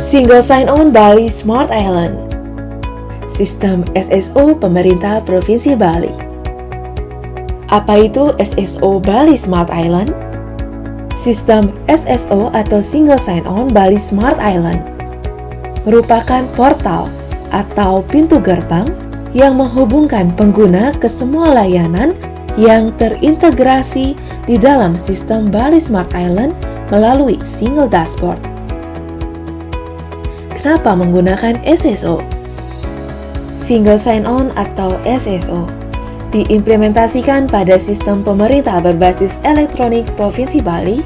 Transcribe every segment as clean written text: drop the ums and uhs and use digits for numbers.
Single Sign-On Bali Smart Island. Sistem SSO Pemerintah Provinsi Bali. Apa itu SSO Bali Smart Island? Sistem SSO atau Single Sign-On Bali Smart Island merupakan portal atau pintu gerbang yang menghubungkan pengguna ke semua layanan yang terintegrasi di dalam sistem Bali Smart Island melalui single dashboard. Kenapa menggunakan SSO? Single Sign-On atau SSO diimplementasikan pada sistem pemerintah berbasis elektronik Provinsi Bali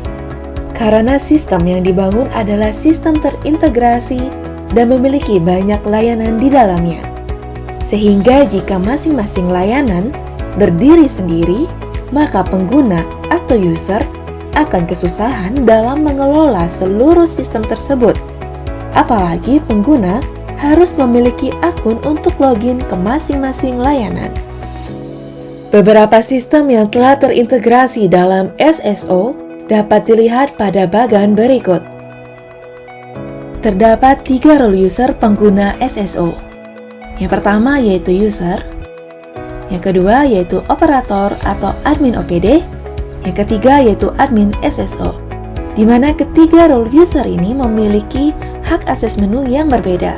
karena sistem yang dibangun adalah sistem terintegrasi dan memiliki banyak layanan di dalamnya. Sehingga jika masing-masing layanan berdiri sendiri, maka pengguna atau user akan kesusahan dalam mengelola seluruh sistem tersebut. Apalagi pengguna harus memiliki akun untuk login ke masing-masing layanan. Beberapa sistem yang telah terintegrasi dalam SSO dapat dilihat pada bagan berikut. Terdapat 3 role user pengguna SSO. Yang pertama yaitu user, yang kedua yaitu operator atau admin OPD, yang ketiga yaitu admin SSO, di mana ketiga role user ini memiliki hak akses menu yang berbeda.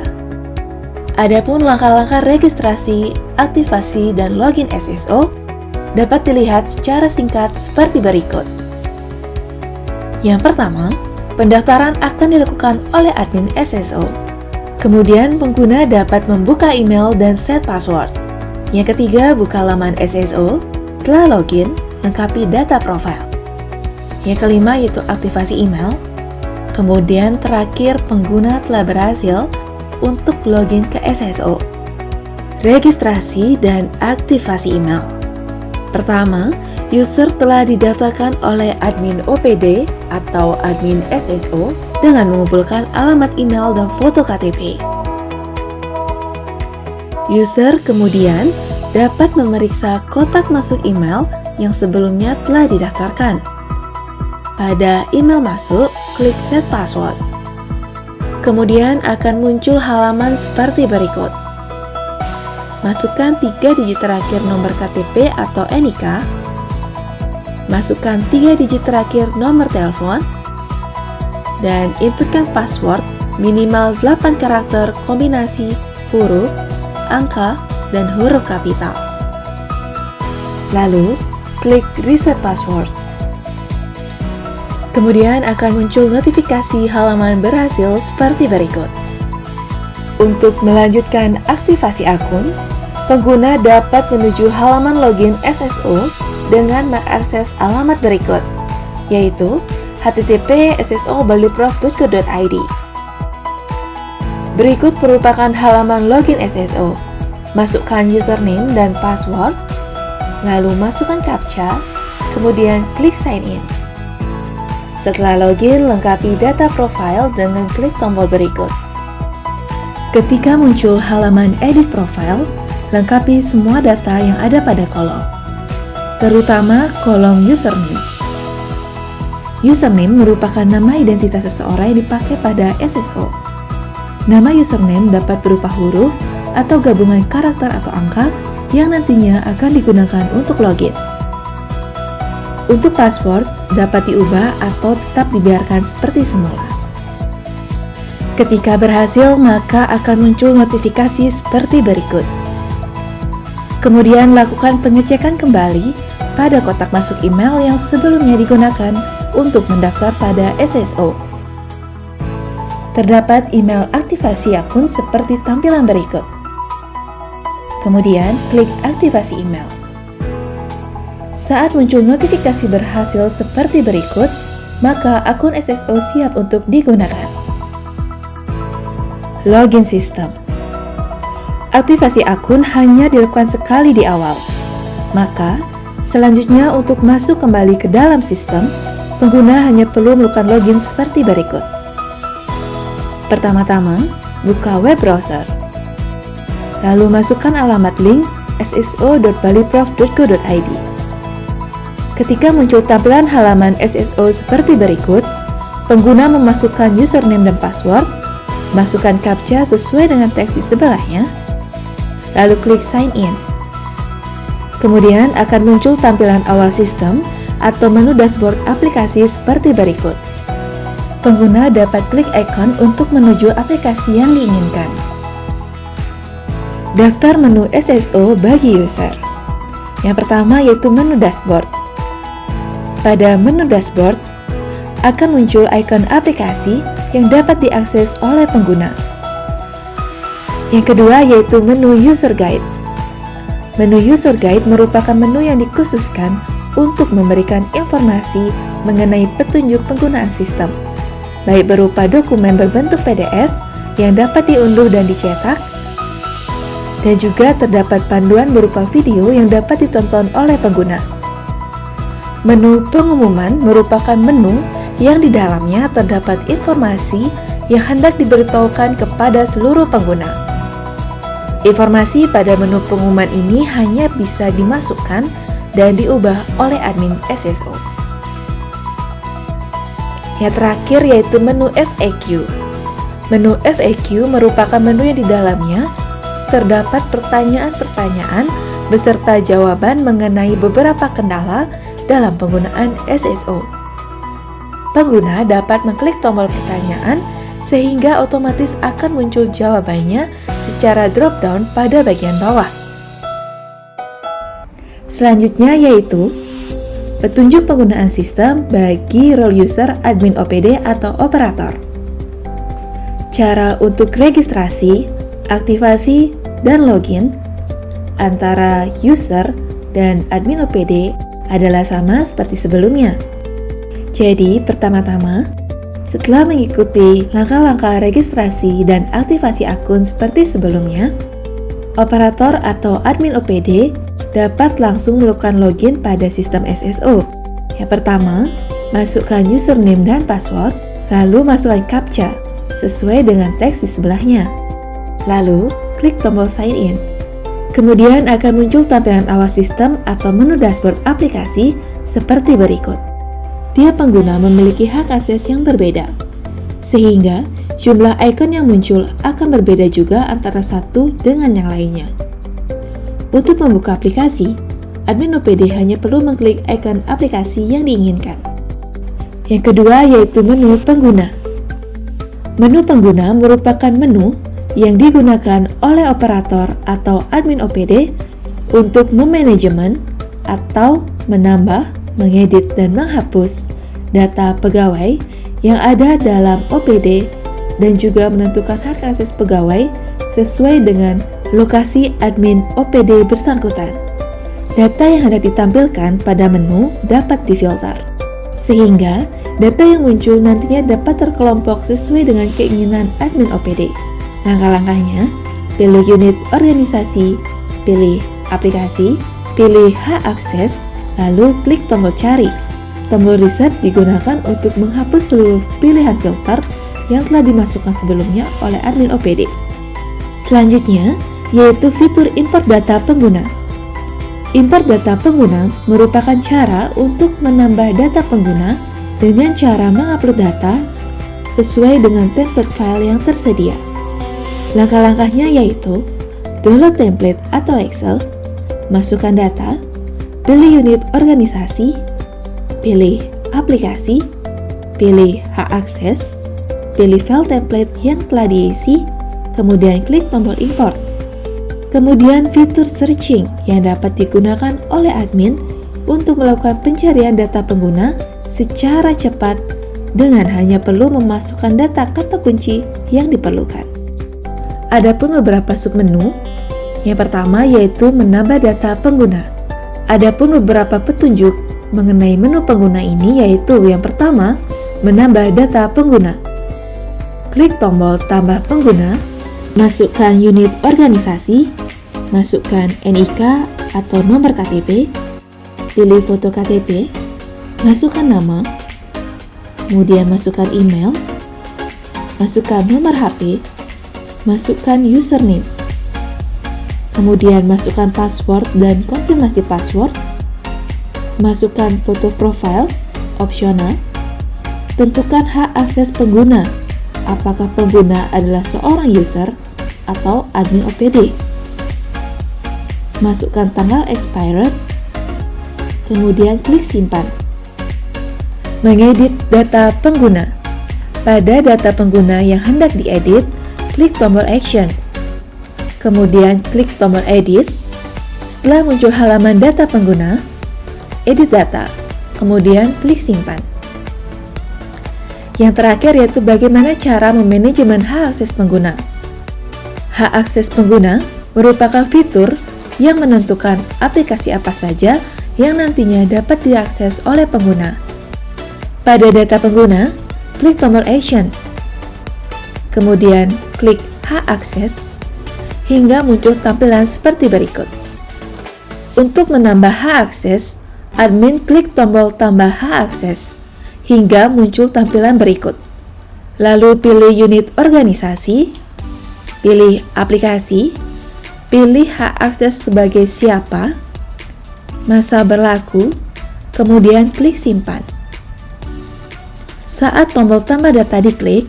Adapun langkah-langkah registrasi, aktivasi, dan login SSO dapat dilihat secara singkat seperti berikut. Yang pertama, pendaftaran akan dilakukan oleh admin SSO. Kemudian pengguna dapat membuka email dan set password. Yang ketiga, buka laman SSO, telah login, lengkapi data profile. Yang kelima yaitu aktivasi email. Kemudian terakhir, pengguna telah berhasil untuk login ke SSO. Registrasi dan aktivasi email. Pertama, user telah didaftarkan oleh admin OPD atau admin SSO dengan mengumpulkan alamat email dan foto KTP. User kemudian dapat memeriksa kotak masuk email yang sebelumnya telah didaftarkan. Pada email masuk, klik set password. Kemudian akan muncul halaman seperti berikut. Masukkan 3 digit terakhir nomor KTP atau NIK. Masukkan 3 digit terakhir nomor telepon. Dan inputkan password minimal 8 karakter kombinasi huruf, angka, dan huruf kapital. Lalu, klik reset password. Kemudian akan muncul notifikasi halaman berhasil seperti berikut. Untuk melanjutkan aktivasi akun, pengguna dapat menuju halaman login SSO dengan mengakses alamat berikut, yaitu http://sso.baliprof.go.id. Berikut merupakan halaman login SSO. Masukkan username dan password, lalu masukkan CAPTCHA, kemudian klik sign in. Setelah login, lengkapi data profile dengan klik tombol berikut. Ketika muncul halaman edit profile, lengkapi semua data yang ada pada kolom, terutama kolom username. Username merupakan nama identitas seseorang yang dipakai pada SSO. Nama username dapat berupa huruf atau gabungan karakter atau angka yang nantinya akan digunakan untuk login. Untuk password dapat diubah atau tetap dibiarkan seperti semula. Ketika berhasil, maka akan muncul notifikasi seperti berikut. Kemudian lakukan pengecekan kembali pada kotak masuk email yang sebelumnya digunakan untuk mendaftar pada SSO. Terdapat email aktivasi akun seperti tampilan berikut. Kemudian klik aktivasi email. Saat muncul notifikasi berhasil seperti berikut, maka akun SSO siap untuk digunakan. Login sistem. Aktivasi akun hanya dilakukan sekali di awal. Maka, selanjutnya untuk masuk kembali ke dalam sistem, pengguna hanya perlu melakukan login seperti berikut. Pertama-tama, buka web browser. Lalu masukkan alamat link sso.baliprof.go.id. Ketika muncul tampilan halaman SSO seperti berikut, pengguna memasukkan username dan password, Masukkan CAPTCHA sesuai dengan teks di sebelahnya, lalu klik Sign In. Kemudian akan muncul tampilan awal sistem atau menu dashboard aplikasi seperti berikut. Pengguna dapat klik ikon untuk menuju aplikasi yang diinginkan. Daftar menu SSO bagi user. Yang pertama yaitu menu dashboard. Pada menu dashboard, akan muncul ikon aplikasi yang dapat diakses oleh pengguna. Yang kedua yaitu menu User Guide. Menu User Guide merupakan menu yang dikhususkan untuk memberikan informasi mengenai petunjuk penggunaan sistem, baik berupa dokumen berbentuk PDF yang dapat diunduh dan dicetak, dan juga terdapat panduan berupa video yang dapat ditonton oleh pengguna. Menu pengumuman merupakan menu yang di dalamnya terdapat informasi yang hendak diberitahukan kepada seluruh pengguna. Informasi pada menu pengumuman ini hanya bisa dimasukkan dan diubah oleh admin SSO. Yang terakhir yaitu menu FAQ. Menu FAQ merupakan menu yang di dalamnya terdapat pertanyaan-pertanyaan beserta jawaban mengenai beberapa kendala dalam penggunaan SSO. Pengguna dapat mengklik tombol pertanyaan sehingga otomatis akan muncul jawabannya secara drop-down pada bagian bawah. Selanjutnya yaitu petunjuk penggunaan sistem bagi role user admin OPD atau operator. Cara untuk registrasi, aktivasi, dan login antara user dan admin OPD adalah sama seperti sebelumnya. Jadi, pertama-tama, setelah mengikuti langkah-langkah registrasi dan aktivasi akun seperti sebelumnya, operator atau admin OPD dapat langsung melakukan login pada sistem SSO. Yang pertama, masukkan username dan password, lalu masukkan CAPTCHA sesuai dengan teks di sebelahnya. Lalu, klik tombol Sign In. Kemudian akan muncul tampilan awal sistem atau menu dashboard aplikasi seperti berikut. Tiap pengguna memiliki hak akses yang berbeda, sehingga jumlah ikon yang muncul akan berbeda juga antara satu dengan yang lainnya. Untuk membuka aplikasi, admin OPD hanya perlu mengklik ikon aplikasi yang diinginkan. Yang kedua yaitu menu pengguna. Menu pengguna merupakan menu yang digunakan oleh operator atau admin OPD untuk memanajemen atau menambah, mengedit, dan menghapus data pegawai yang ada dalam OPD dan juga menentukan hak akses pegawai sesuai dengan lokasi admin OPD bersangkutan. Data yang hendak ditampilkan pada menu dapat difilter, sehingga data yang muncul nantinya dapat terkelompok sesuai dengan keinginan admin OPD. Langkah-langkahnya, pilih unit organisasi, pilih aplikasi, pilih hak akses, lalu klik tombol cari. Tombol reset digunakan untuk menghapus seluruh pilihan filter yang telah dimasukkan sebelumnya oleh admin OPD. Selanjutnya, yaitu fitur import data pengguna. Import data pengguna merupakan cara untuk menambah data pengguna dengan cara mengupload data sesuai dengan template file yang tersedia. Langkah-langkahnya yaitu download template atau Excel, masukkan data, pilih unit organisasi, pilih aplikasi, pilih hak akses, pilih file template yang telah diisi, kemudian klik tombol import. Kemudian fitur searching yang dapat digunakan oleh admin untuk melakukan pencarian data pengguna secara cepat dengan hanya perlu memasukkan data kata kunci yang diperlukan. Adapun beberapa submenu, yang pertama yaitu menambah data pengguna. Adapun beberapa petunjuk mengenai menu pengguna ini yaitu yang pertama, menambah data pengguna. Klik tombol tambah pengguna, masukkan unit organisasi, masukkan NIK atau nomor KTP, pilih foto KTP, masukkan nama, kemudian masukkan email, masukkan nomor HP, masukkan username, kemudian masukkan password dan konfirmasi password, masukkan foto profil, opsional, tentukan hak akses pengguna, apakah pengguna adalah seorang user atau admin OPD. Masukkan tanggal expired, kemudian klik simpan. Mengedit data pengguna. Pada data pengguna yang hendak diedit, klik tombol action. Kemudian klik tombol edit. Setelah muncul halaman data pengguna, edit data, kemudian klik simpan. Yang terakhir yaitu bagaimana cara memanajemen hak akses pengguna. Hak akses pengguna merupakan fitur yang menentukan aplikasi apa saja yang nantinya dapat diakses oleh pengguna. Pada data pengguna, klik tombol action, kemudian klik hak akses, hingga muncul tampilan seperti berikut. Untuk menambah hak akses, admin klik tombol tambah hak akses, hingga muncul tampilan berikut. Lalu pilih unit organisasi, pilih aplikasi, pilih hak akses sebagai siapa, masa berlaku, kemudian klik simpan. Saat tombol tambah data diklik,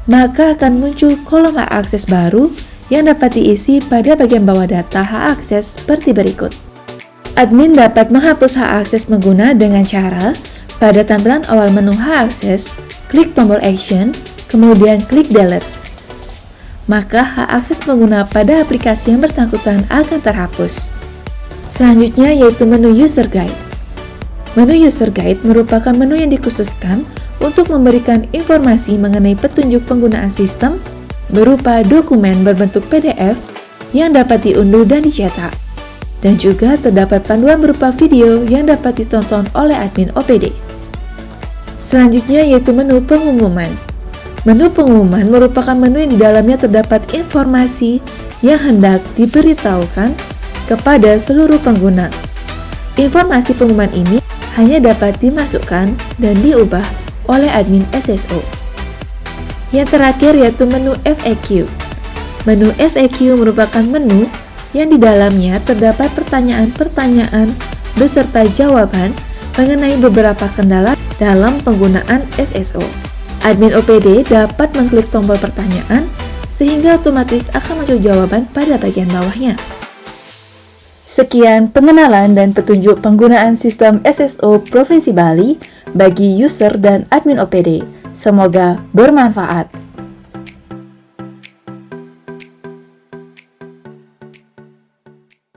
maka akan muncul kolom hak akses baru yang dapat diisi pada bagian bawah data hak akses seperti berikut. Admin dapat menghapus hak akses pengguna dengan cara pada tampilan awal menu hak akses, klik tombol action, kemudian klik delete. Maka hak akses pengguna pada aplikasi yang bersangkutan akan terhapus. Selanjutnya yaitu menu user guide. Menu user guide merupakan menu yang dikhususkan untuk memberikan informasi mengenai petunjuk penggunaan sistem berupa dokumen berbentuk PDF yang dapat diunduh dan dicetak. Dan juga terdapat panduan berupa video yang dapat ditonton oleh admin OPD. Selanjutnya yaitu menu pengumuman. Menu pengumuman merupakan menu yang di dalamnya terdapat informasi yang hendak diberitahukan kepada seluruh pengguna. Informasi pengumuman ini hanya dapat dimasukkan dan diubah oleh admin SSO. Yang terakhir yaitu menu FAQ. Menu FAQ merupakan menu yang di dalamnya terdapat pertanyaan-pertanyaan beserta jawaban mengenai beberapa kendala dalam penggunaan SSO. Admin OPD dapat mengklik tombol pertanyaan sehingga otomatis akan muncul jawaban pada bagian bawahnya. Sekian pengenalan dan petunjuk penggunaan sistem SSO Provinsi Bali bagi user dan admin OPD. Semoga bermanfaat.